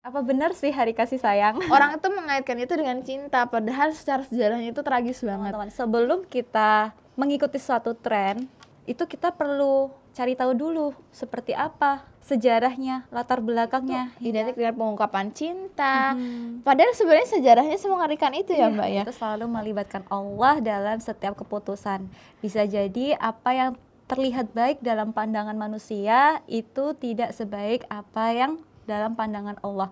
Apa benar sih hari kasih sayang? Orang itu mengaitkan itu dengan cinta, padahal secara sejarahnya itu tragis banget. Teman-teman, sebelum kita mengikuti suatu tren, itu kita perlu cari tahu dulu seperti apa sejarahnya, latar belakangnya. Identik dengan pengungkapan cinta. Padahal sebenarnya sejarahnya semengerikan itu ya, Mbak ya. Itu selalu melibatkan Allah dalam setiap keputusan. Bisa jadi apa yang terlihat baik dalam pandangan manusia itu tidak sebaik apa yang dalam pandangan Allah.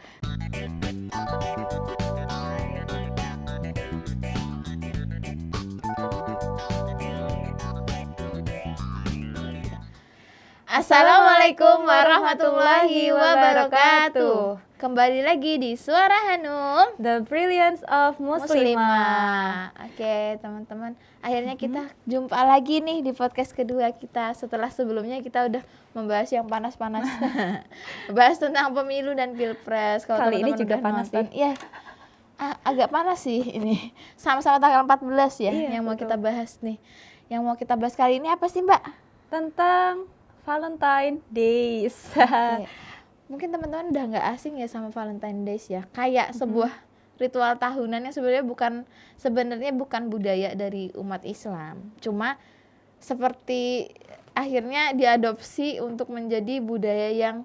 Assalamualaikum warahmatullahi wabarakatuh. Kembali lagi di Suara Hanum The Brilliance of Muslimah. Oke teman-teman, akhirnya kita jumpa lagi nih di podcast kedua kita. Setelah sebelumnya kita udah membahas yang panas-panas. Bahas tentang pemilu dan pilpres. Kalau Kali ini teman-teman juga udah panas nonton, sih. ya agak panas sih ini. Sama-sama tanggal 14 ya Iya, yang mau betul. kita bahas nih. Yang mau kita bahas kali ini apa sih, Mbak? Tentang Valentine Days. Oke. Mungkin teman-teman udah nggak asing ya sama Valentine Days ya. Kayak sebuah ritual tahunan yang sebenarnya bukan budaya dari umat Islam. Cuma seperti akhirnya diadopsi untuk menjadi budaya yang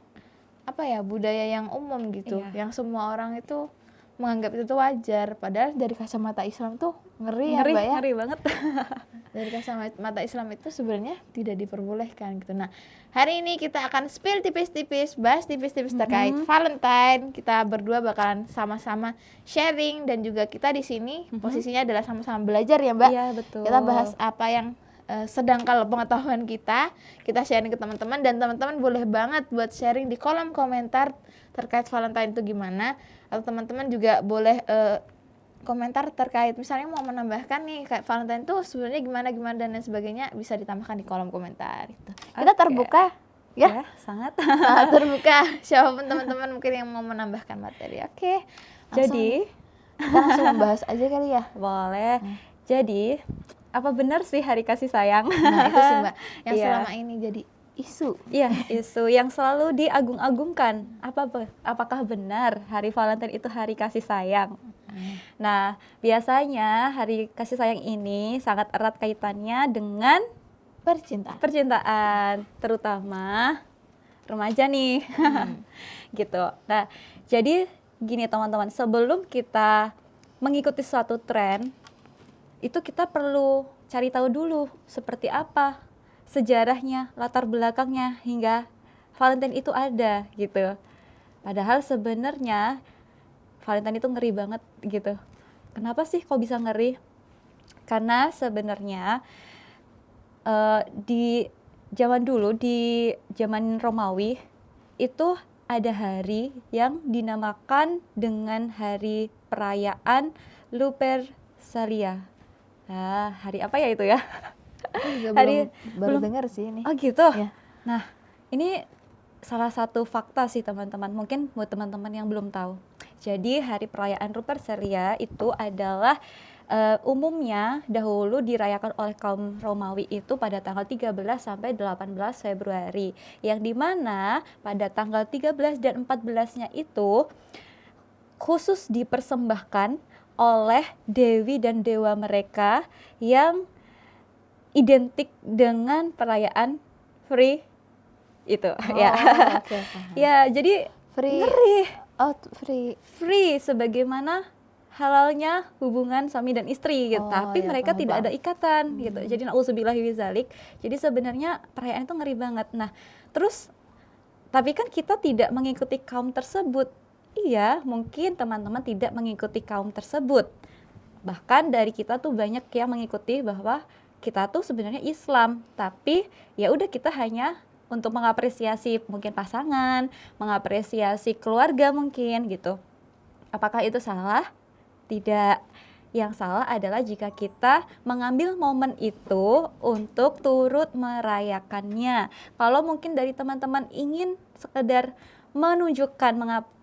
budaya yang umum gitu. Iya. Yang semua orang itu menganggap itu wajar. Padahal dari kacamata Islam tuh ngeri ya, Ngeri, Mbak ya. ngeri banget. Dari kacamata Islam itu sebenarnya tidak diperbolehkan gitu. Nah, hari ini kita akan spill tipis-tipis, bahas tipis-tipis terkait Valentine. Kita berdua bakalan sama-sama sharing dan juga kita di sini posisinya adalah sama-sama belajar ya, Mbak. Iya, betul. Kita bahas apa yang sedang kalau pengetahuan kita sharing ke teman-teman, dan teman-teman boleh banget buat sharing di kolom komentar terkait Valentine itu gimana, atau teman-teman juga boleh komentar terkait misalnya mau menambahkan nih kayak Valentine tuh sebenarnya gimana dan lain sebagainya, bisa ditambahkan di kolom komentar gitu. Kita Oke. terbuka ya, Ya, sangat. sangat terbuka siapapun teman-teman mungkin yang mau menambahkan materi. Oke, Jadi, kita langsung membahas aja kali ya. boleh. Jadi, apa benar sih hari kasih sayang? Nah itu sih, Mbak, yang Iya. selama ini jadi isu. Iya, isu yang selalu diagung-agungkan. Apakah benar hari Valentine itu hari kasih sayang? Nah, biasanya hari kasih sayang ini sangat erat kaitannya dengan percintaan, terutama remaja nih. Gitu. Nah, jadi gini teman-teman, sebelum kita mengikuti suatu tren, itu kita perlu cari tahu dulu seperti apa sejarahnya, latar belakangnya hingga Valentine itu ada gitu. Padahal sebenarnya Valentine itu ngeri banget gitu. Kenapa sih kok bisa ngeri? Karena sebenarnya di zaman dulu, di zaman Romawi itu ada hari yang dinamakan dengan hari perayaan Lupercalia. Nah, hari apa ya itu ya? Baru dengar sih ini. Oh gitu. Ya. Nah, ini salah satu fakta sih teman-teman. Mungkin buat teman-teman yang belum tahu. Jadi hari perayaan Lupercalia itu adalah umumnya dahulu dirayakan oleh kaum Romawi itu pada tanggal 13 sampai 18 Februari. Yang dimana pada tanggal 13 dan 14-nya itu khusus dipersembahkan oleh dewi dan dewa mereka yang identik dengan perayaan free itu. Ya. Oke. Ya, jadi ngeri. Free. Sebagaimana halalnya hubungan suami dan istri gitu. Tapi Ya, mereka paham. tidak ada ikatan gitu. Jadi nauzubillahi wizalik. Jadi sebenarnya perayaan itu ngeri banget. Nah, terus tapi kan kita tidak mengikuti kaum tersebut. Iya, mungkin teman-teman tidak mengikuti kaum tersebut. Bahkan dari kita tuh banyak yang mengikuti bahwa kita tuh sebenarnya Islam, tapi ya udah kita hanya untuk mengapresiasi mungkin pasangan, mengapresiasi keluarga mungkin gitu. Apakah itu salah? Tidak. Yang salah adalah jika kita mengambil momen itu untuk turut merayakannya. Kalau mungkin dari teman-teman ingin sekedar menunjukkan,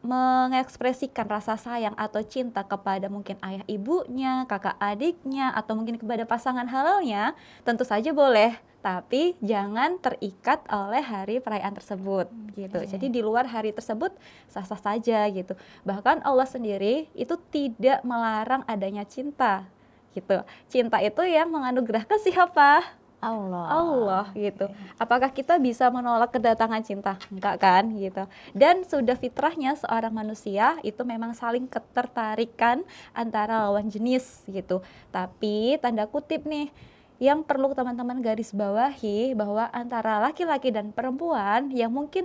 mengekspresikan rasa sayang atau cinta kepada mungkin ayah ibunya, kakak adiknya, atau mungkin kepada pasangan halalnya, tentu saja boleh. tapi jangan terikat oleh hari perayaan tersebut gitu. Jadi di luar hari tersebut sah-sah saja gitu. Bahkan Allah sendiri itu tidak melarang adanya cinta gitu. Cinta itu yang menganugerahkan siapa? Allah gitu. Apakah kita bisa menolak kedatangan cinta? Enggak kan gitu. Dan sudah fitrahnya seorang manusia itu memang saling ketertarikan antara lawan jenis gitu. Tapi tanda kutip nih, yang perlu teman-teman garis bawahi bahwa antara laki-laki dan perempuan yang mungkin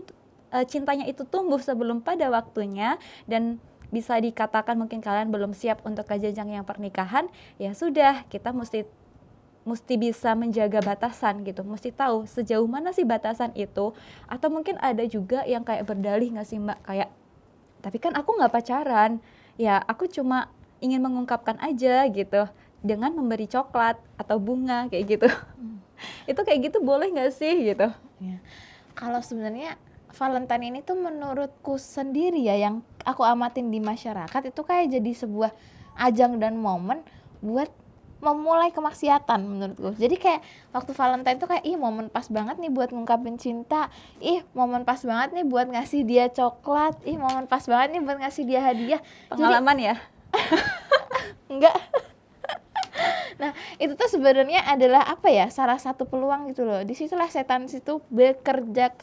cintanya itu tumbuh sebelum pada waktunya dan bisa dikatakan mungkin kalian belum siap untuk ke jenjang yang pernikahan, ya sudah, kita mesti bisa menjaga batasan gitu, mesti tahu sejauh mana sih batasan itu. Atau mungkin ada juga yang kayak berdalih nggak sih Mbak, kayak tapi kan aku nggak pacaran, ya aku cuma ingin mengungkapkan aja gitu dengan memberi coklat atau bunga kayak gitu. Itu kayak gitu boleh nggak sih gitu? Ya. Kalau sebenarnya Valentine ini tuh menurutku sendiri ya, yang aku amatin di masyarakat itu kayak jadi sebuah ajang dan momen buat memulai kemaksiatan menurutku. Jadi kayak waktu Valentine tuh kayak momen pas banget nih buat ngungkapin cinta, momen pas banget nih buat ngasih dia coklat, momen pas banget nih buat ngasih dia hadiah. Pengalaman ya? Enggak. Nah, itu tuh sebenarnya adalah apa ya? Salah satu peluang gitu loh. Disitulah setan situ bekerja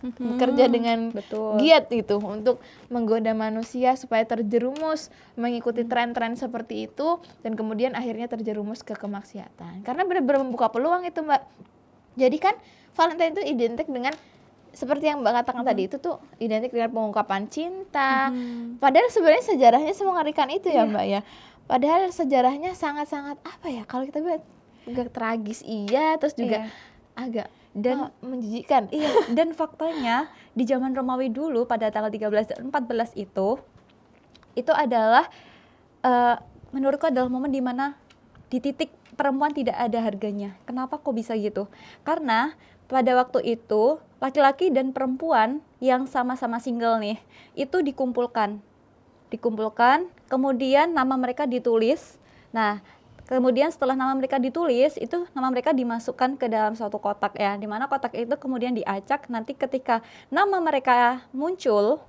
dengan Betul. giat gitu untuk menggoda manusia supaya terjerumus mengikuti tren-tren seperti itu dan kemudian akhirnya terjerumus ke kemaksiatan. Karena benar-benar membuka peluang itu, Mbak. Jadi kan Valentine itu identik dengan seperti yang Mbak katakan tadi, itu tuh identik dengan pengungkapan cinta. Padahal sebenarnya sejarahnya semengerikan itu ya, Mbak ya. Padahal sejarahnya sangat-sangat apa ya, kalau kita bilang agak tragis terus juga agak dan menjijikkan. Iya, dan faktanya di zaman Romawi dulu pada tanggal 13 dan 14 itu adalah menurutku adalah momen dimana di titik perempuan tidak ada harganya. Kenapa kok bisa gitu? Karena pada waktu itu laki-laki dan perempuan yang sama-sama single nih itu dikumpulkan, kemudian nama mereka ditulis. Nah, kemudian setelah nama mereka ditulis, itu nama mereka dimasukkan ke dalam suatu kotak ya, di mana kotak itu kemudian diacak. Nanti ketika nama mereka muncul,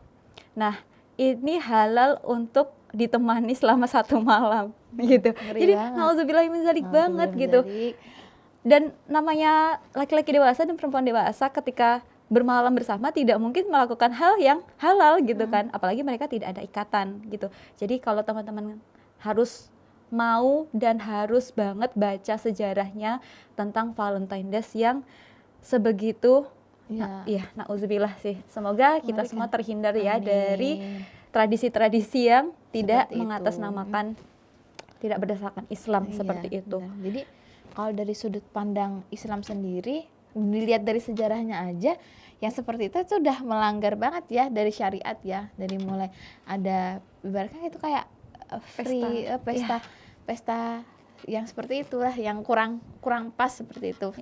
nah ini halal untuk ditemani selama 1 malam gitu. Jadi nauzubillah min dzalik banget gitu. Dan namanya laki-laki dewasa dan perempuan dewasa ketika bermalam bersama tidak mungkin melakukan hal yang halal gitu kan, apalagi mereka tidak ada ikatan gitu. Jadi kalau teman-teman harus mau dan harus banget baca sejarahnya tentang Valentine Days yang sebegitu nauzubillah sih. Semoga kita semua terhindar ya dari tradisi-tradisi yang tidak mengatasnamakan, tidak berdasarkan Islam seperti itu. Benar. Jadi kalau dari sudut pandang Islam sendiri, dilihat dari sejarahnya aja, yang seperti itu sudah melanggar banget ya dari syariat ya. Dari mulai ada ibaratnya itu kayak pesta yang seperti itulah, yang kurang pas seperti itu.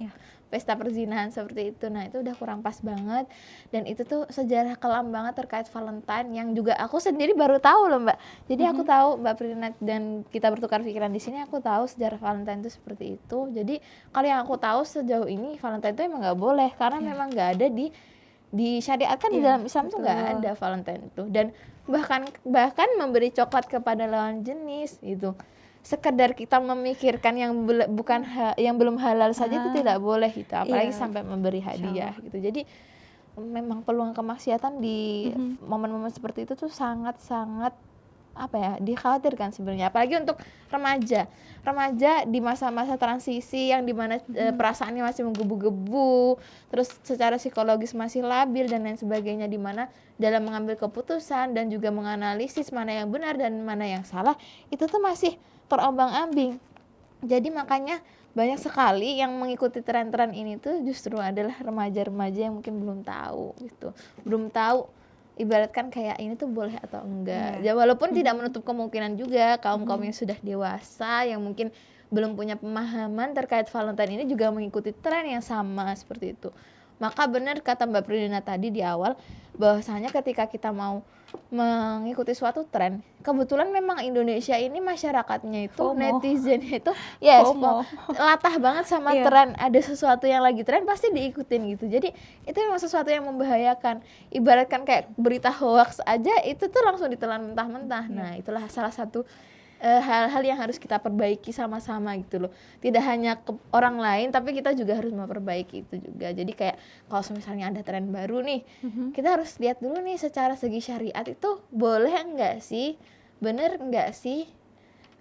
Pesta perzinahan seperti itu. Nah, itu udah kurang pas banget, dan itu tuh sejarah kelam banget terkait Valentine yang juga aku sendiri baru tahu loh, Mbak. Jadi aku tahu, Mbak Prinat, dan kita bertukar pikiran di sini, aku tahu sejarah Valentine itu seperti itu. Jadi kalau yang aku tahu sejauh ini, Valentine itu emang nggak boleh karena memang nggak ada disyariatkan di dalam Islam tuh nggak ada Valentine itu. Dan bahkan memberi coklat kepada lawan jenis itu, sekedar kita memikirkan yang yang belum halal saja itu tidak boleh gitu, apalagi sampai memberi hadiah gitu. Jadi memang peluang kemaksiatan di momen-momen seperti itu tuh sangat-sangat dikhawatirkan sebenarnya, apalagi untuk remaja di masa-masa transisi yang dimana perasaannya masih menggebu-gebu, terus secara psikologis masih labil dan lain sebagainya, dimana dalam mengambil keputusan dan juga menganalisis mana yang benar dan mana yang salah itu tuh masih terombang-ambing. Jadi makanya banyak sekali yang mengikuti tren-tren ini tuh justru adalah remaja-remaja yang mungkin belum tahu gitu, belum tahu ibaratkan kayak ini tuh boleh atau enggak. Ya walaupun tidak menutup kemungkinan juga kaum-kaum yang sudah dewasa yang mungkin belum punya pemahaman terkait Valentine ini juga mengikuti tren yang sama seperti itu. Maka benar kata Mbak Prilina tadi di awal, bahwasanya ketika kita mau mengikuti suatu tren, kebetulan memang Indonesia ini masyarakatnya itu, FOMO. netizennya itu yes, FOMO. latah banget sama Iya. tren. Ada sesuatu yang lagi tren pasti diikutin gitu. Jadi itu memang sesuatu yang membahayakan. Ibaratkan kayak berita hoax aja itu tuh langsung ditelan mentah-mentah. Nah, itulah salah satu hal-hal yang harus kita perbaiki sama-sama gitu loh. Tidak hanya ke orang lain, tapi kita juga harus memperbaiki itu juga. Jadi kayak kalau misalnya ada tren baru nih, kita harus lihat dulu nih secara segi syariat itu boleh enggak sih, bener enggak sih,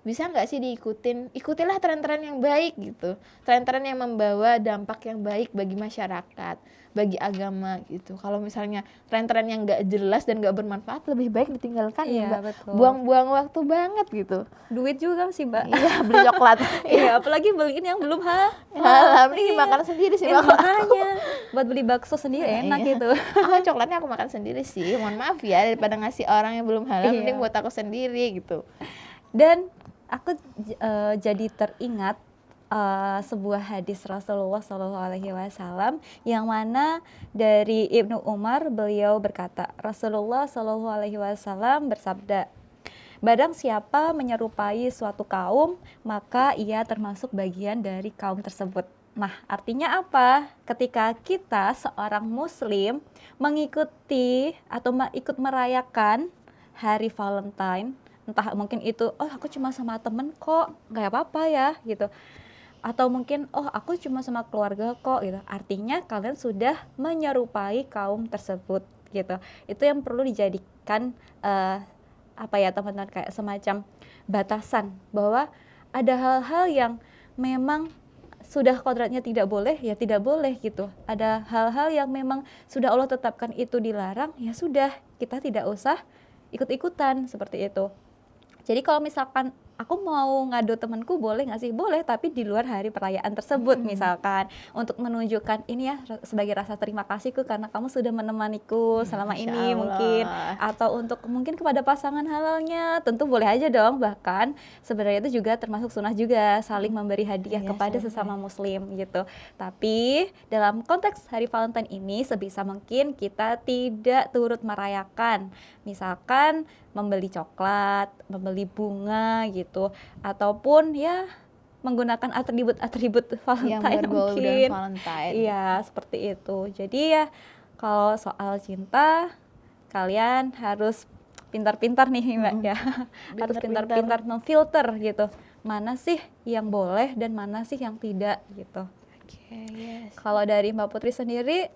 bisa nggak sih diikutin. Ikutilah tren-tren yang baik gitu, tren-tren yang membawa dampak yang baik bagi masyarakat, bagi agama gitu. Kalau misalnya tren-tren yang nggak jelas dan nggak bermanfaat, lebih baik ditinggalkan ya Iya, Mbak. betul. Buang-buang waktu banget gitu. Duit juga sih, Mbak. Iya, beli coklat. Iya, apalagi beliin yang belum Halal nih, Iya. makan sendiri sih Iya, Mbak. makanya buat beli bakso sendiri enak Iya. gitu. Coklatnya aku makan sendiri sih. Mohon maaf ya, daripada ngasih orang yang belum halal, Iya. mending buat aku sendiri gitu. Dan aku jadi teringat sebuah hadis Rasulullah SAW yang mana dari Ibnu Umar, beliau berkata, Rasulullah SAW bersabda, barang siapa menyerupai suatu kaum, maka ia termasuk bagian dari kaum tersebut. Nah, artinya apa? Ketika kita seorang muslim mengikuti atau ikut merayakan hari Valentine, entah mungkin itu, oh aku cuma sama temen kok, nggak apa-apa ya gitu. Atau mungkin, oh aku cuma sama keluarga kok gitu. Artinya kalian sudah menyerupai kaum tersebut gitu. Itu yang perlu dijadikan apa ya teman-teman, kayak semacam batasan bahwa ada hal-hal yang memang sudah kodratnya tidak boleh, ya tidak boleh gitu. Ada hal-hal yang memang sudah Allah tetapkan itu dilarang, ya sudah, kita tidak usah ikut-ikutan seperti itu. Jadi kalau misalkan aku mau ngadu temanku boleh nggak sih? Boleh, tapi di luar hari perayaan tersebut misalkan, untuk menunjukkan ini ya sebagai rasa terima kasihku karena kamu sudah menemaniku selama Masya ini Allah. mungkin, atau untuk mungkin kepada pasangan halalnya, tentu boleh aja dong. Bahkan sebenarnya itu juga termasuk sunnah juga, saling memberi hadiah Iya, kepada sampai. sesama muslim gitu. Tapi dalam konteks hari Valentine ini sebisa mungkin kita tidak turut merayakan, misalkan membeli coklat, membeli bunga gitu, ataupun ya menggunakan atribut-atribut Yang Valentine berbau dan mungkin. Valentine. Iya, seperti itu. Jadi ya kalau soal cinta kalian harus pintar-pintar nih Mbak ya. Harus pintar-pintar memfilter gitu. Mana sih yang boleh dan mana sih yang tidak gitu. Oke, yes. Kalau dari Mbak Putri sendiri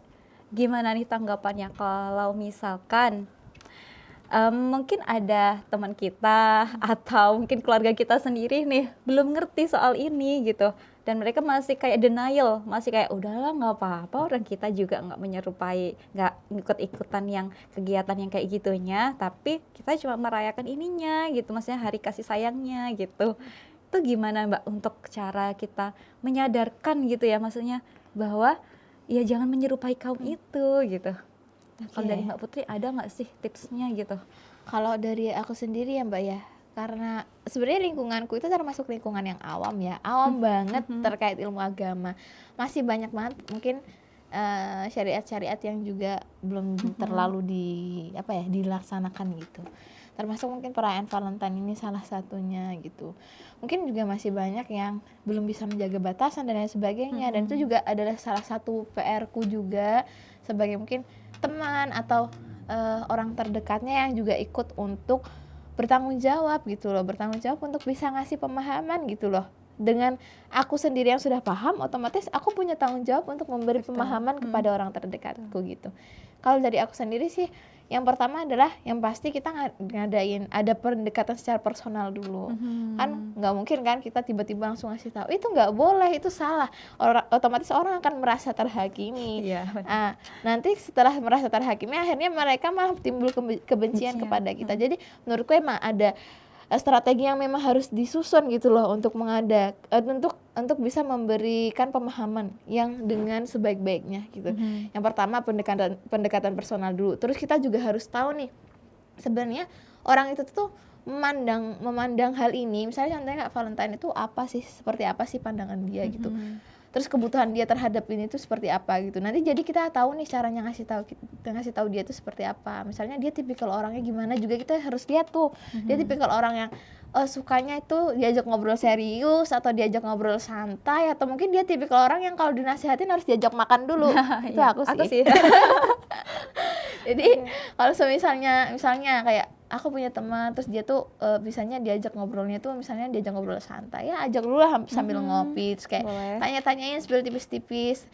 gimana nih tanggapannya kalau misalkan mungkin ada teman kita atau mungkin keluarga kita sendiri nih belum ngerti soal ini gitu, dan mereka masih kayak denial, masih kayak udahlah nggak apa-apa, orang kita juga nggak menyerupai, nggak ikut-ikutan yang kegiatan yang kayak gitunya, tapi kita cuma merayakan ininya gitu, maksudnya hari kasih sayangnya gitu. Itu gimana Mbak untuk cara kita menyadarkan gitu ya, maksudnya bahwa ya jangan menyerupai kaum itu gitu. Nah, kalau dari Mbak Putri ada nggak sih tipsnya gitu? Kalau dari aku sendiri ya Mbak ya, karena sebenarnya lingkunganku itu termasuk lingkungan yang awam ya, awam banget terkait ilmu agama. Masih banyak banget mungkin syariat-syariat yang juga belum terlalu dilaksanakan gitu. Termasuk mungkin perayaan Valentine ini salah satunya gitu. Mungkin juga masih banyak yang belum bisa menjaga batasan dan lain sebagainya, dan itu juga adalah salah satu PR-ku juga sebagai mungkin teman atau orang terdekatnya yang juga ikut untuk bertanggung jawab gitu loh, bertanggung jawab untuk bisa ngasih pemahaman gitu loh. Dengan aku sendiri yang sudah paham, otomatis aku punya tanggung jawab untuk memberi pemahaman kepada orang terdekatku gitu. Kalau dari aku sendiri sih, yang pertama adalah yang pasti kita ngadain ada pendekatan secara personal dulu. Kan nggak mungkin kan kita tiba-tiba langsung ngasih tahu itu nggak boleh, itu salah. Otomatis orang akan merasa terhakimi. Iya. Nanti setelah merasa terhakimi, akhirnya mereka malah timbul kebencian kepada kita. Jadi menurutku emang ada strategi yang memang harus disusun gitu loh untuk untuk bisa memberikan pemahaman yang dengan sebaik-baiknya gitu. Yang pertama pendekatan personal dulu. Terus kita juga harus tahu nih sebenarnya orang itu tuh memandang hal ini, misalnya contohnya kayak Valentine itu apa sih, seperti apa sih pandangan dia gitu. terus kebutuhan dia terhadap ini tuh seperti apa gitu. Nanti jadi kita tahu nih caranya ngasih tahu dia tuh seperti apa. Misalnya dia tipikal orangnya gimana juga kita harus lihat tuh. Dia tipikal orang yang sukanya itu diajak ngobrol serius atau diajak ngobrol santai, atau mungkin dia tipikal orang yang kalau dinasihatin harus diajak makan dulu. Itu Iya, aku aku sih. sih. Jadi kalau misalnya kayak aku punya teman terus dia tuh misalnya diajak ngobrolnya tuh misalnya diajak ngobrol santai, ya ajak dulu lah sambil ngopi, terus kayak Boleh. tanya-tanyain spill tipis-tipis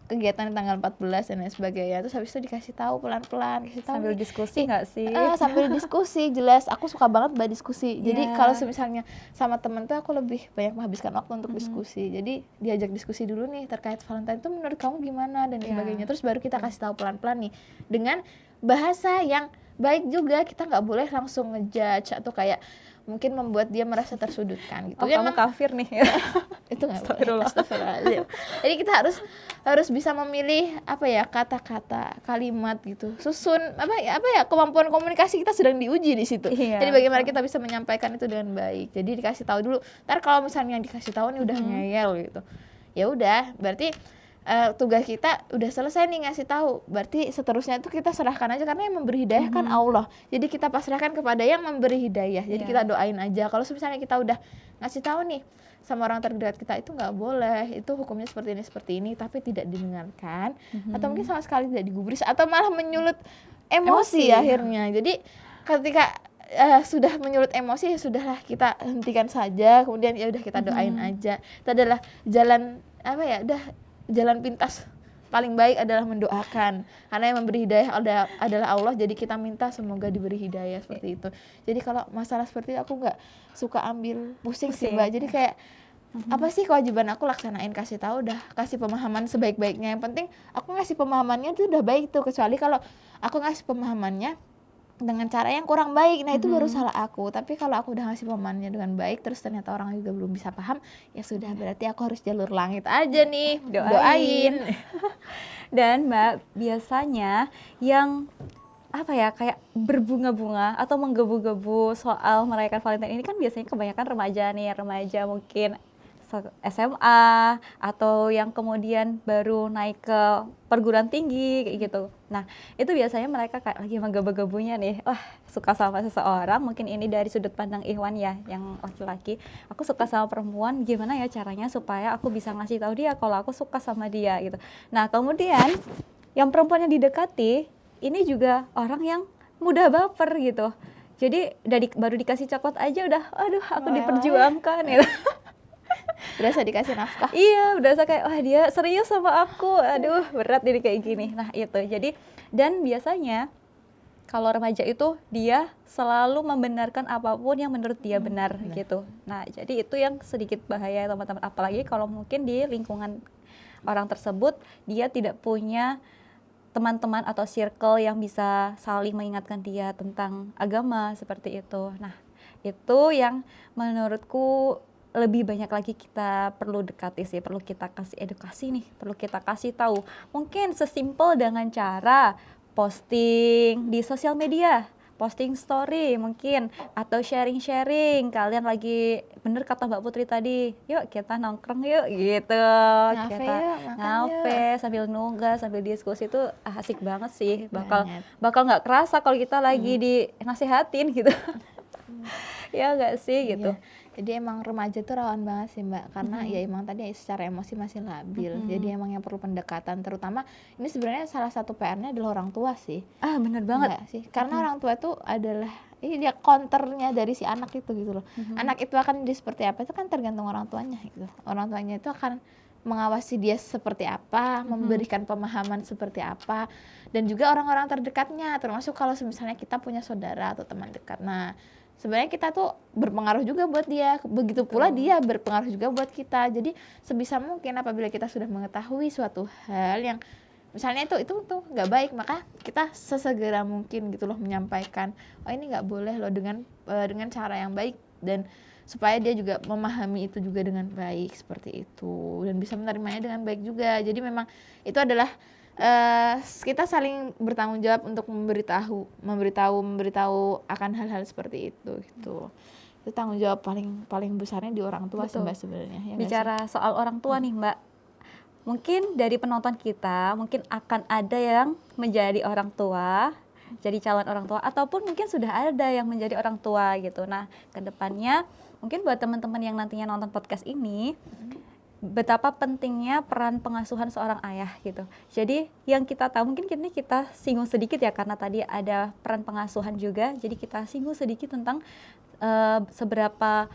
kegiatan tanggal 14 dan lain sebagainya. Terus habis itu dikasih tahu pelan-pelan, kasih tahu Sambil nih, diskusi nggak sih? sambil diskusi. Jelas aku suka banget mbak diskusi. Jadi Iya. kalau misalnya sama temen tuh aku lebih banyak menghabiskan waktu untuk diskusi. Jadi diajak diskusi dulu nih terkait Valentine tuh menurut kamu gimana dan Iya. sebagainya. Terus baru kita kasih tahu pelan-pelan nih dengan bahasa yang baik juga. Kita nggak boleh langsung ngejudge atau kayak mungkin membuat dia merasa tersudutkan gitu. Oh, Ya, kamu emang kafir nih. itu nggak boleh. Astagfirullah. Astagfirullahaladzim. Jadi kita harus bisa memilih apa ya, kata-kata, kalimat gitu, susun apa ya kemampuan komunikasi kita sedang diuji di situ. Iya, Jadi bagaimana kita bisa menyampaikan itu dengan baik. Jadi dikasih tahu dulu. Ntar kalau misalnya dikasih tahu nih udah ngeyel gitu, ya udah berarti tugas kita udah selesai nih ngasih tahu. Berarti seterusnya itu kita serahkan aja, karena yang memberi hidayah kan Allah. Jadi kita pasrahkan kepada yang memberi hidayah. Jadi Iya. kita doain aja. Kalau misalnya kita udah ngasih tahu nih sama orang terdekat kita, itu nggak boleh, itu hukumnya seperti ini, tapi tidak didengarkan, atau mungkin sama sekali tidak digubris, atau malah menyulut emosi. Emosi. Akhirnya. Jadi ketika sudah menyulut emosi, ya sudahlah kita hentikan saja. Kemudian ya udah kita doain aja. Itu adalah jalan apa ya? Udah jalan pintas paling baik adalah mendoakan, karena yang memberi hidayah adalah Allah. Jadi kita minta semoga diberi hidayah seperti itu. Jadi kalau masalah seperti itu aku nggak suka ambil pusing sih mbak. Jadi kayak apa sih kewajiban aku, laksanain, kasih tahu, udah kasih pemahaman sebaik-baiknya. Yang penting aku ngasih pemahamannya itu udah baik tuh. Kecuali kalau aku ngasih pemahamannya dengan cara yang kurang baik, nah itu baru salah aku. Tapi kalau aku udah ngasih pemahamannya dengan baik, terus ternyata orang juga belum bisa paham, ya sudah, berarti aku harus jalur langit aja nih, doain. Dan Mbak, biasanya yang apa ya, kayak berbunga-bunga atau menggebu-gebu soal merayakan Valentine ini kan biasanya kebanyakan remaja mungkin SMA atau yang kemudian baru naik ke perguruan tinggi kayak gitu. Nah, itu biasanya mereka kayak lagi menggebu-gebunya nih, wah suka sama seseorang, mungkin ini dari sudut pandang Ikhwan ya, yang laki-laki. Aku suka sama perempuan, gimana ya caranya supaya aku bisa ngasih tahu dia kalau aku suka sama dia gitu. Nah, kemudian yang perempuan yang didekati ini juga orang yang mudah baper gitu. Jadi baru dikasih coklat aja udah, aduh aku diperjuangkan gitu. Berasa dikasih nafkah. Iya, berasa kayak wah dia serius sama aku, aduh berat ini kayak gini. Nah itu, jadi dan biasanya kalau remaja itu dia selalu membenarkan apapun yang menurut dia benar gitu. Nah jadi itu yang sedikit bahaya teman-teman, apalagi kalau mungkin di lingkungan orang tersebut dia tidak punya teman-teman atau circle yang bisa saling mengingatkan dia tentang agama seperti itu. Nah itu yang menurutku lebih banyak lagi kita perlu dekati sih, perlu kita kasih edukasi nih, perlu kita kasih tahu. Mungkin sesimpel dengan cara posting di sosial media, posting story mungkin, atau sharing-sharing, kalian lagi, bener kata Mbak Putri tadi, yuk kita nongkrong yuk gitu, Ngafe kita yuk, makan ngafe sambil nunggah, sambil diskusi, itu asik banget sih, Banget. bakal nggak kerasa kalau kita lagi dinasihatin gitu. Ya nggak sih gitu. Iya. Jadi emang remaja tuh rawan banget sih mbak, karena ya emang tadi secara emosi masih labil. Jadi emang yang perlu pendekatan, terutama ini sebenarnya salah satu PR-nya adalah orang tua sih. Ah bener banget. Enggak sih, karena orang tua itu adalah ini dia counternya dari si anak itu gitu loh. Anak itu akan jadi seperti apa itu kan tergantung orang tuanya gitu. Orang tuanya itu akan mengawasi dia seperti apa, memberikan pemahaman seperti apa, dan juga orang-orang terdekatnya, termasuk kalau misalnya kita punya saudara atau teman dekat. Nah sebenarnya kita tuh berpengaruh juga buat dia, begitu pula dia berpengaruh juga buat kita. Jadi sebisa mungkin apabila kita sudah mengetahui suatu hal yang misalnya itu tuh nggak baik, maka kita sesegera mungkin gitu loh menyampaikan, oh ini nggak boleh loh, dengan cara yang baik, dan supaya dia juga memahami itu juga dengan baik seperti itu, dan bisa menerimanya dengan baik juga. Jadi memang itu adalah kita saling bertanggung jawab untuk memberitahu akan hal-hal seperti itu gitu. Itu tanggung jawab paling besarnya di orang tua sih Betul. Mbak sebenarnya. Ya nggak sih? Bicara soal orang tua nih Mbak, mungkin dari penonton kita mungkin akan ada yang menjadi orang tua, jadi calon orang tua, ataupun mungkin sudah ada yang menjadi orang tua gitu. Nah, kedepannya mungkin buat teman-teman yang nantinya nonton podcast ini, betapa pentingnya peran pengasuhan seorang ayah gitu. Jadi yang kita tahu, mungkin kita singgung sedikit ya, karena tadi ada peran pengasuhan juga, jadi kita singgung sedikit tentang seberapa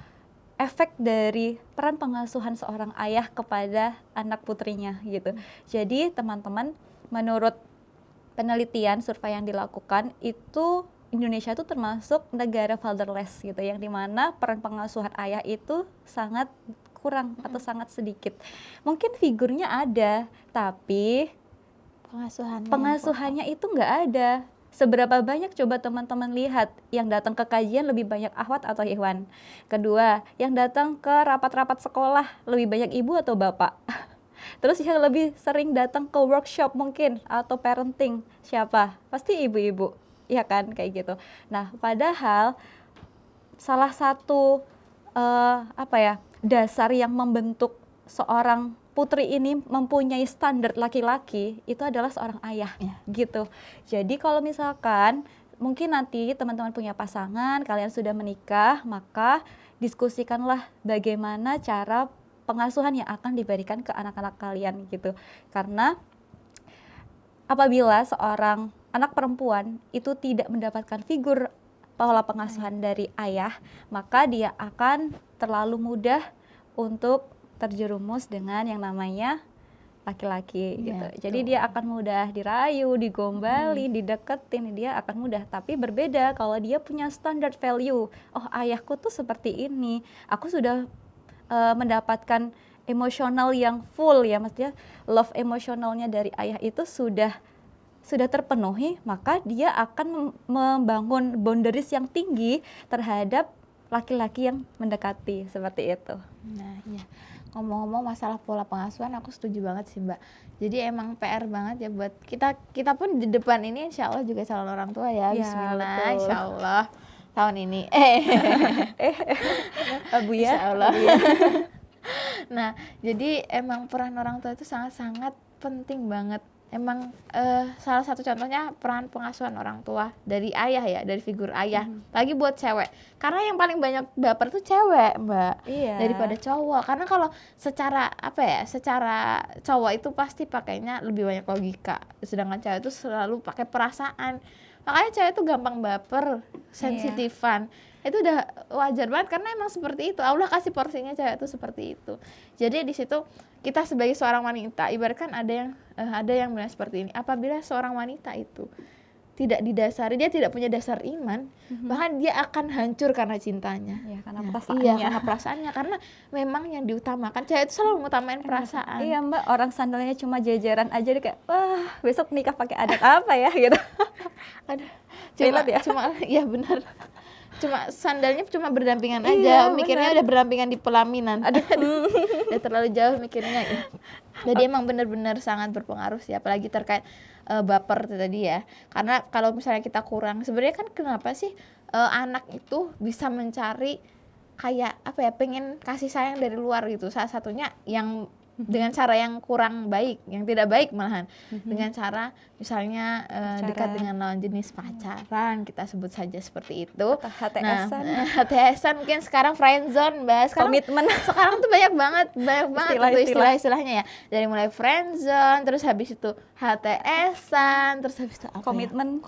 efek dari peran pengasuhan seorang ayah kepada anak putrinya gitu. Jadi teman-teman, menurut penelitian survei yang dilakukan itu Indonesia itu termasuk negara fatherless gitu, yang dimana peran pengasuhan ayah itu sangat kurang atau sangat sedikit. Mungkin figurnya ada, tapi pengasuhannya itu nggak ada. Seberapa banyak coba teman-teman lihat yang datang ke kajian lebih banyak Ahwat atau Ikhwan? Kedua, yang datang ke rapat-rapat sekolah lebih banyak ibu atau bapak? Terus yang lebih sering datang ke workshop mungkin atau parenting siapa? Pasti ibu-ibu, ya kan, kayak gitu. Nah, padahal salah satu dasar yang membentuk seorang putri ini mempunyai standar laki-laki itu adalah seorang ayah, gitu. Jadi kalau misalkan mungkin nanti teman-teman punya pasangan, kalian sudah menikah, maka diskusikanlah bagaimana cara pengasuhan yang akan diberikan ke anak-anak kalian gitu. Karena apabila seorang anak perempuan itu tidak mendapatkan figur pola pengasuhan dari ayah, maka dia akan terlalu mudah untuk terjerumus dengan yang namanya laki-laki gitu. Jadi dia akan mudah dirayu, digombali, dideketin, dia akan mudah. Tapi berbeda kalau dia punya standar value. Oh, ayahku tuh seperti ini. Aku sudah mendapatkan emosional yang full ya, maksudnya love emosionalnya dari ayah itu sudah terpenuhi, maka dia akan membangun boundaries yang tinggi terhadap laki-laki yang mendekati, seperti itu. Nah, ya. Ngomong-ngomong masalah pola pengasuhan, aku setuju banget sih Mbak. Jadi emang PR banget ya buat kita pun di depan ini insya Allah juga calon orang tua ya. Bismillah, betul. insya Allah tahun ini. Abu ya. Insya Allah. Nah, jadi emang peran orang tua itu sangat-sangat penting banget. Emang salah satu contohnya peran pengasuhan orang tua dari ayah ya, dari figur ayah. Lagi buat cewek, karena yang paling banyak baper tuh cewek Mbak, daripada cowok. Karena kalau secara secara cowok itu pasti pakainya lebih banyak logika, sedangkan cewek itu selalu pakai perasaan. Makanya cewek itu gampang baper, sensitifan. Itu udah wajar banget karena emang seperti itu. Allah kasih porsinya cewek itu seperti itu. Jadi di situ kita sebagai seorang wanita, ibaratkan ada yang bilang seperti ini. Apabila seorang wanita itu tidak didasari, dia tidak punya dasar iman, bahkan dia akan hancur karena cintanya. Ya, karena perasaannya. Iya, karena perasaannya. Karena memang yang diutamakan, cewek itu selalu mengutamain perasaan. Iya Mbak, orang sandalnya cuma jajaran aja dia kayak, wah besok nikah pakai adat apa ya gitu. Ada. Iya benar. Cuma sandalnya cuma berdampingan aja, mikirnya udah berdampingan di pelaminan. Udah terlalu jauh mikirnya. Jadi emang benar-benar sangat berpengaruh sih, apalagi terkait baper tadi ya. Karena kalau misalnya kita kurang, sebenarnya kan kenapa sih anak itu bisa mencari kayak pengen kasih sayang dari luar gitu. Salah satunya yang dengan cara yang kurang baik, yang tidak baik malahan, dengan cara misalnya dekat dengan lawan jenis, pacaran, kita sebut saja seperti itu. HTS-an. Nah, HTS-an mungkin sekarang friendzone, Mbak. Komitmen. Sekarang tuh banyak banget itu istilah-istilahnya ya. Dari mulai friendzone, terus habis itu HTS-an, terus habis itu apa komitmenan,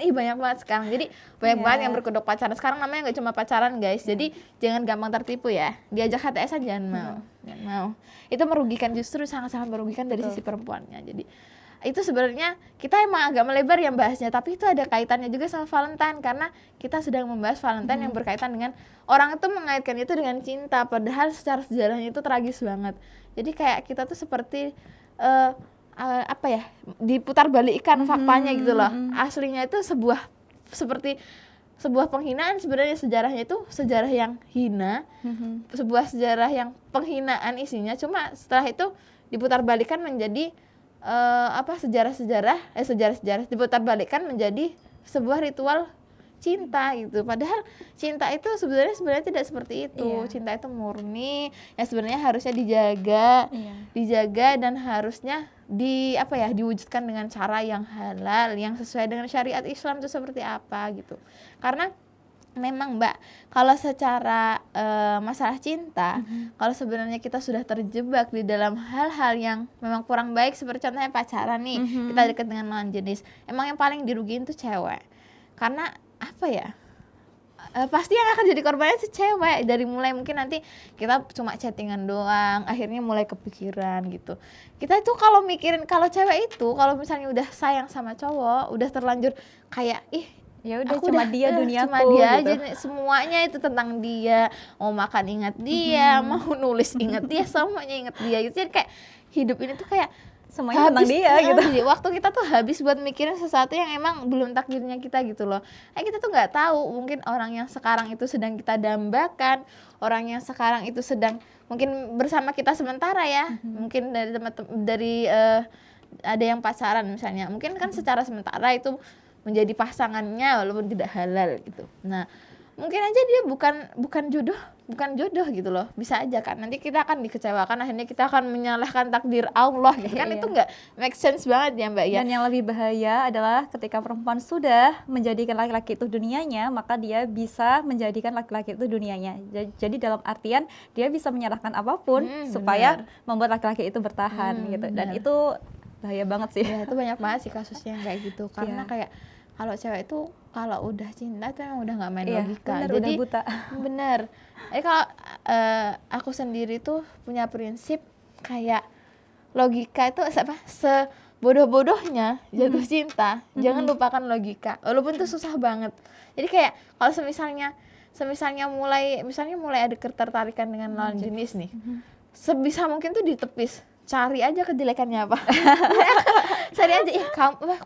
banyak banget sekarang. Jadi banyak banget yang berkedok pacaran. Sekarang namanya nggak cuma pacaran, guys. Jadi jangan gampang tertipu ya. Diajak HTS-an jangan mau. Itu merugikan, justru sangat-sangat merugikan dari sisi perempuannya. Jadi itu sebenarnya kita emang agak melebar yang bahasnya, tapi itu ada kaitannya juga sama Valentine, karena kita sedang membahas Valentine yang berkaitan dengan orang itu mengaitkan itu dengan cinta, padahal secara sejarahnya itu tragis banget. Jadi kayak kita tuh seperti diputar balikkan faktanya gitu loh. Aslinya itu seperti sebuah penghinaan, sebenarnya sejarahnya itu sejarah yang hina, sebuah sejarah yang penghinaan isinya, cuma setelah itu diputar balikan menjadi sejarah diputarbalikkan menjadi sebuah ritual cinta gitu. Padahal cinta itu sebenarnya tidak seperti itu. Iya. Cinta itu murni, yang sebenarnya harusnya dijaga, Iya. dan harusnya diwujudkan dengan cara yang halal, yang sesuai dengan syariat Islam itu seperti apa gitu. Karena memang Mbak, kalau secara masalah cinta, kalau sebenarnya kita sudah terjebak di dalam hal-hal yang memang kurang baik, seperti contohnya pacaran nih, kita dekat dengan lawan jenis, emang yang paling dirugiin tuh cewek. Karena pasti yang akan jadi korbannya itu cewek. Dari mulai mungkin nanti kita cuma chattingan doang, akhirnya mulai kepikiran gitu. Kita itu kalau mikirin, kalau cewek itu kalau misalnya udah sayang sama cowok, udah terlanjur kayak Ya udah aku cuma dia duniaku cuma dia gitu. aja, semuanya itu tentang dia, mau makan ingat dia, mau nulis ingat dia, semuanya ingat dia gitu. Jadi kayak hidup ini tuh kayak Semuanya tentang dia gitu. Waktu kita tuh habis buat mikirin sesuatu yang emang belum takdirnya kita gitu loh. Kita tuh nggak tahu, mungkin orang yang sekarang itu sedang kita dambakan, orang yang sekarang itu sedang mungkin bersama kita sementara ya, mungkin dari ada yang pacaran misalnya, mungkin kan secara sementara itu menjadi pasangannya walaupun tidak halal gitu. Nah, mungkin aja dia bukan jodoh gitu loh. Bisa aja kan nanti kita akan dikecewakan, akhirnya kita akan menyalahkan takdir Allah gitu kan. Itu nggak make sense banget ya Mbak ya. Dan yang lebih bahaya adalah ketika perempuan sudah menjadikan laki-laki itu dunianya, maka dia bisa menjadikan laki-laki itu dunianya. Jadi dalam artian dia bisa menyalahkan apapun supaya membuat laki-laki itu bertahan gitu. Dan itu bahaya banget sih. Ya, itu banyak banget sih kasusnya yang kayak gitu. Karena kayak kalau cewek itu kalau udah cinta itu emang udah nggak main logika. Bener, Jadi udah buta. Bener. Kalau aku sendiri tuh punya prinsip kayak logika itu sebodoh-bodohnya jatuh cinta, jangan lupakan logika. Walaupun itu susah banget. Jadi kayak kalau semisalnya mulai ada ketertarikan dengan lawan jenis nih, sebisa mungkin tuh ditepis. Cari aja kejelekannya apa. Cari aja,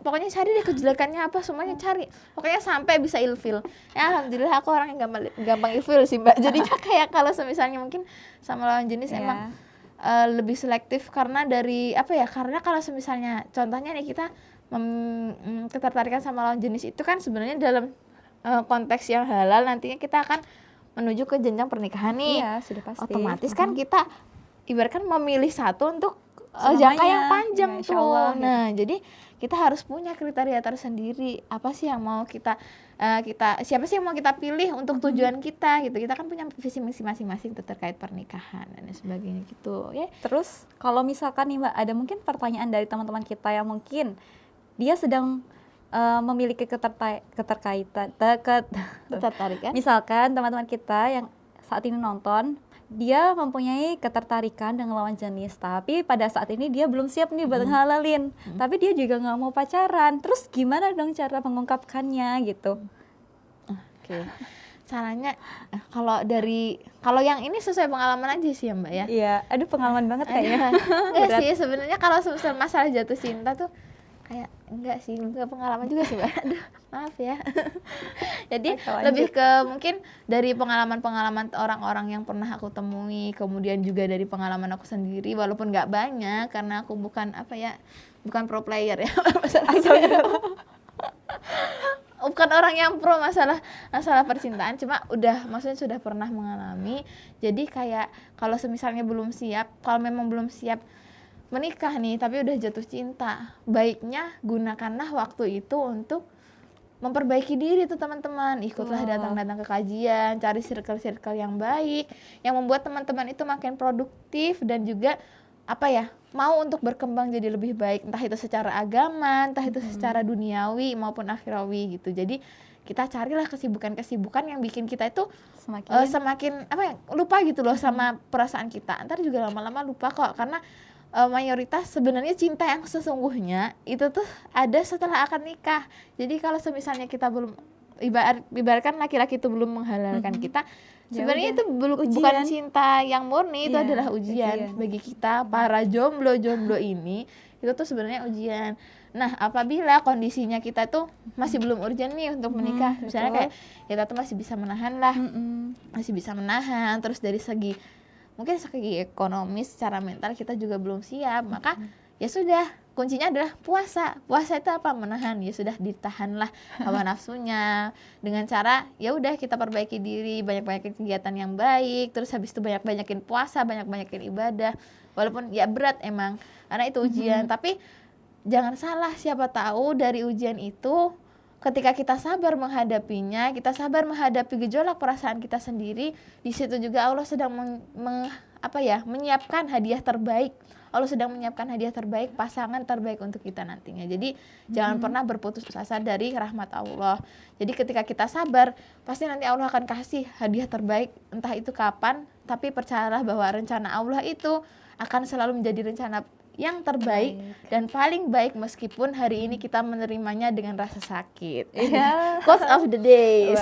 pokoknya cari deh kejelekannya apa, semuanya cari. Pokoknya sampai bisa ilfil. Ya alhamdulillah aku orang yang gampang ilfil sih Mbak. Jadinya kayak kalau misalnya mungkin sama lawan jenis emang lebih selektif karena karena kalau misalnya contohnya nih kita ketertarikan sama lawan jenis itu kan sebenarnya dalam konteks yang halal, nantinya kita akan menuju ke jenjang pernikahan nih. Iya, sudah pasti. Otomatis kan kita ibaratkan memilih satu untuk jangka yang panjang ya, tuh. Nah, jadi kita harus punya kriteria tersendiri. Apa sih yang mau kita siapa sih yang mau kita pilih untuk tujuan kita gitu. Kita kan punya visi misi masing-masing terkait pernikahan dan sebagainya gitu ya. Terus kalau misalkan nih Mbak, ada mungkin pertanyaan dari teman-teman kita yang mungkin dia sedang memiliki ketertarikan. Misalkan teman-teman kita yang saat ini nonton, dia mempunyai ketertarikan dengan lawan jenis, tapi pada saat ini dia belum siap nih buat ngehalalin, tapi dia juga nggak mau pacaran. Terus gimana dong cara mengungkapkannya gitu? Oke. Caranya kalau yang ini sesuai pengalaman aja sih ya Mbak ya. Iya, aduh pengalaman banget kayaknya. Enggak sih sebenarnya kalau masalah jatuh cinta tuh kayak enggak pengalaman juga sih Mbak. Aduh, maaf ya. Jadi lebih ke mungkin dari pengalaman-pengalaman orang-orang yang pernah aku temui, kemudian juga dari pengalaman aku sendiri, walaupun nggak banyak karena aku bukan pro player ya. Bukan orang yang pro masalah percintaan, cuma maksudnya sudah pernah mengalami. Jadi kayak kalau misalnya kalau memang belum siap menikah nih tapi udah jatuh cinta, baiknya gunakanlah waktu itu untuk memperbaiki diri tuh teman-teman. Ikutlah datang ke kajian, cari circle-circle yang baik yang membuat teman-teman itu makin produktif dan juga mau untuk berkembang jadi lebih baik, entah itu secara agama, entah itu secara duniawi maupun akhirawi gitu. Jadi kita carilah kesibukan-kesibukan yang bikin kita itu semakin lupa gitu loh sama perasaan kita. Ntar juga lama-lama lupa kok, karena mayoritas sebenarnya cinta yang sesungguhnya itu tuh ada setelah akad nikah. Jadi kalau misalnya kita belum ibaratkan laki-laki itu belum menghalalkan kita, sebenarnya itu bukan cinta yang murni, itu adalah ujian bagi kita para jomblo ini. Itu tuh sebenarnya ujian. Nah, apabila kondisinya kita tuh masih belum urgent nih untuk menikah, misalnya kayak kita tuh masih bisa menahan lah, terus dari segi ekonomis, secara mental kita juga belum siap, maka ya sudah, kuncinya adalah puasa. Puasa itu apa? Menahan. Ya sudah, ditahanlah hawa nafsunya dengan cara ya udah kita perbaiki diri, banyak-banyakin kegiatan yang baik, terus habis itu banyak-banyakin puasa, banyak-banyakin ibadah. Walaupun ya berat emang karena itu ujian, tapi jangan salah, siapa tahu dari ujian itu ketika kita sabar menghadapinya, kita sabar menghadapi gejolak perasaan kita sendiri, di situ juga Allah sedang menyiapkan hadiah terbaik. Allah sedang menyiapkan hadiah terbaik, pasangan terbaik untuk kita nantinya. Jadi jangan pernah berputus asa dari rahmat Allah. Jadi ketika kita sabar, pasti nanti Allah akan kasih hadiah terbaik, entah itu kapan, tapi percayalah bahwa rencana Allah itu akan selalu menjadi rencana yang terbaik dan paling baik, meskipun hari ini kita menerimanya dengan rasa sakit. Quotes of the days.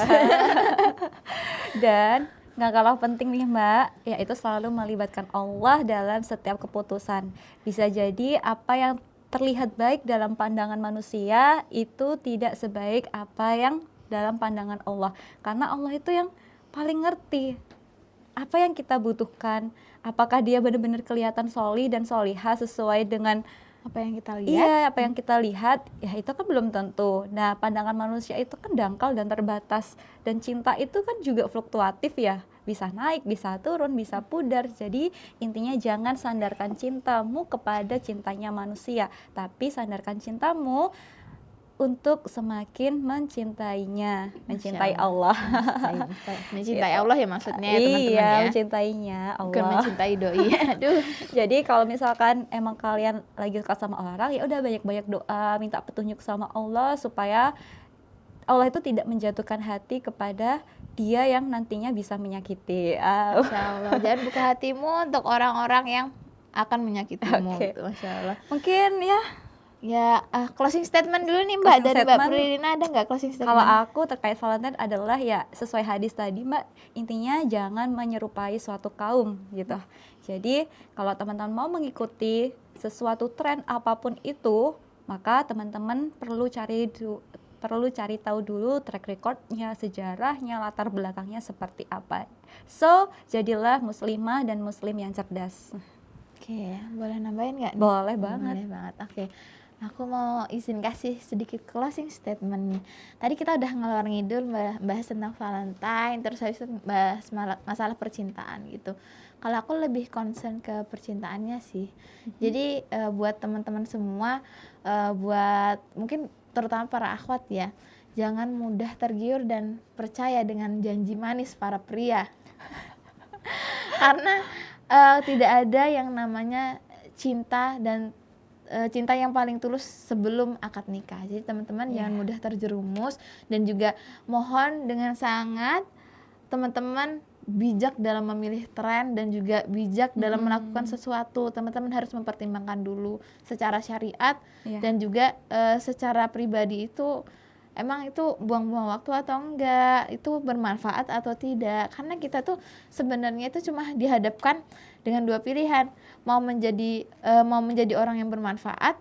Dan nggak kalah penting nih Mbak, yaitu selalu melibatkan Allah dalam setiap keputusan. Bisa jadi apa yang terlihat baik dalam pandangan manusia itu tidak sebaik apa yang dalam pandangan Allah. Karena Allah itu yang paling ngerti apa yang kita butuhkan. Apakah dia benar-benar kelihatan solih dan solihah sesuai dengan Apa yang kita lihat? iya, apa yang kita lihat, ya itu kan belum tentu. Nah, pandangan manusia itu kan dangkal dan terbatas. Dan cinta itu kan juga fluktuatif ya. Bisa naik, bisa turun, bisa pudar. Jadi intinya jangan sandarkan cintamu kepada cintanya manusia. Tapi sandarkan cintamu untuk semakin mencintainya. Mencintai Allah. Mencintai Gitu. Allah ya maksudnya ya, teman-teman Iya, ya. mencintainya Bukan Allah. mencintai doi. Aduh. Jadi kalau misalkan emang kalian lagi suka sama orang, ya udah banyak-banyak doa, minta petunjuk sama Allah supaya Allah itu tidak menjatuhkan hati kepada dia yang nantinya bisa menyakiti. Masya Allah. Jangan buka hatimu untuk orang-orang yang akan menyakitimu. Oke. Gitu, Masya Allah. Mungkin ya Ya, closing statement dulu nih Mbak, Closing dari Mbak statement. Prilina, ada nggak closing statement? kalau aku terkait Valentine adalah ya sesuai hadis tadi Mbak, intinya jangan menyerupai suatu kaum gitu. Jadi kalau teman-teman mau mengikuti sesuatu tren apapun itu, maka teman-teman perlu cari tahu dulu track recordnya, sejarahnya, latar belakangnya seperti apa. So, jadilah muslimah dan muslim yang cerdas. Oke, boleh nambahin nggak nih? Boleh banget. Boleh banget, oke. Aku mau izin kasih sedikit closing statement nih. Tadi kita udah ngalor ngidul bahas tentang Valentine, terus habis itu bahas masalah percintaan gitu. Kalau aku lebih concern ke percintaannya sih. Jadi buat teman-teman semua, buat mungkin terutama para akhwat ya, jangan mudah tergiur dan percaya dengan janji manis para pria. Karena tidak ada yang namanya cinta dan cinta yang paling tulus sebelum akad nikah. Jadi teman-teman jangan mudah terjerumus, dan juga mohon dengan sangat teman-teman bijak dalam memilih tren dan juga bijak dalam melakukan sesuatu. Teman-teman harus mempertimbangkan dulu secara syariat dan juga secara pribadi itu emang itu buang-buang waktu atau enggak, itu bermanfaat atau tidak. Karena kita tuh sebenarnya itu cuma dihadapkan dengan dua pilihan, mau menjadi orang yang bermanfaat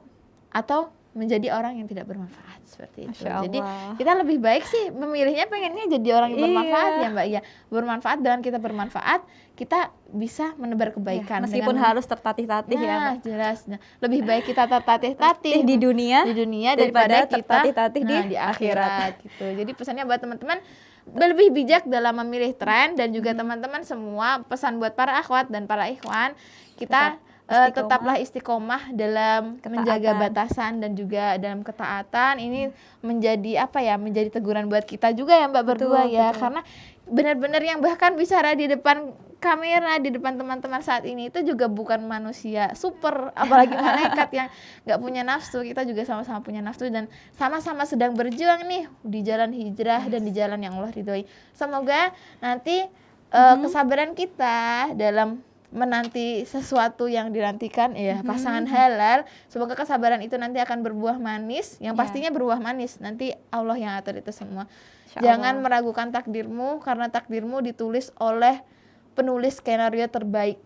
atau menjadi orang yang tidak bermanfaat, seperti itu. Jadi kita lebih baik sih memilihnya pengennya jadi orang yang bermanfaat ya Mbak ya. Bermanfaat, dengan kita bermanfaat kita bisa menebar kebaikan. Meskipun harus tertatih-tatih ya Mbak. Jelas. Nah, lebih baik kita tertatih-tatih di dunia daripada kita tertatih-tatih di akhirat gitu. Jadi pesannya buat teman-teman lebih bijak dalam memilih tren, dan juga teman-teman semua, pesan buat para akhwat dan para ikhwan, kita tetaplah istiqomah dalam menjaga batasan dan juga dalam ketaatan. Ini menjadi menjadi teguran buat kita juga ya Mbak berdua ya. Karena benar-benar yang bahkan bicara di depan kamera, di depan teman-teman saat ini itu juga bukan manusia super, apalagi malaikat yang nggak punya nafsu. Kita juga sama-sama punya nafsu dan sama-sama sedang berjuang nih di jalan hijrah dan di jalan yang Allah ridhoi. Semoga nanti kesabaran kita dalam menanti sesuatu yang dinantikan ya, pasangan halal, semoga kesabaran itu nanti akan berbuah manis, yang pastinya berbuah manis. Nanti Allah yang atur itu semua. Jangan meragukan takdirmu, karena takdirmu ditulis oleh penulis skenario terbaik.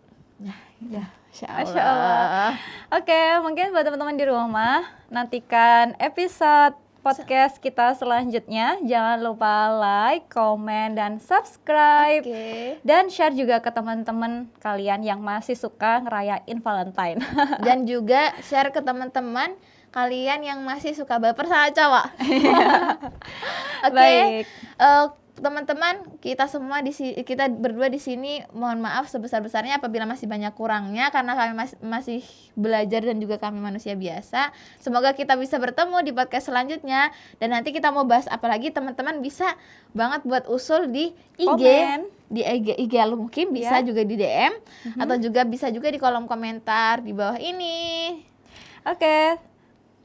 Masya Allah. Oke, mungkin buat teman-teman di rumah, nantikan episode podcast kita selanjutnya. Jangan lupa like, komen, dan subscribe. Oke. Dan share juga ke teman-teman kalian yang masih suka ngerayain Valentine. Dan juga share ke teman-teman kalian yang masih suka baper sama cowok. Oke. Baik. Teman-teman, kita semua kita berdua di sini mohon maaf sebesar-besarnya apabila masih banyak kurangnya karena kami masih belajar dan juga kami manusia biasa. Semoga kita bisa bertemu di podcast selanjutnya dan nanti kita mau bahas apa lagi, teman-teman bisa banget buat usul di IG. Komen. Di IG lu mungkin bisa juga di DM atau juga bisa juga di kolom komentar di bawah ini. Oke.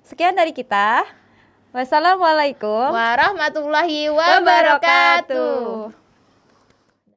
Sekian dari kita. Wassalamualaikum Warahmatullahi wabarakatuh.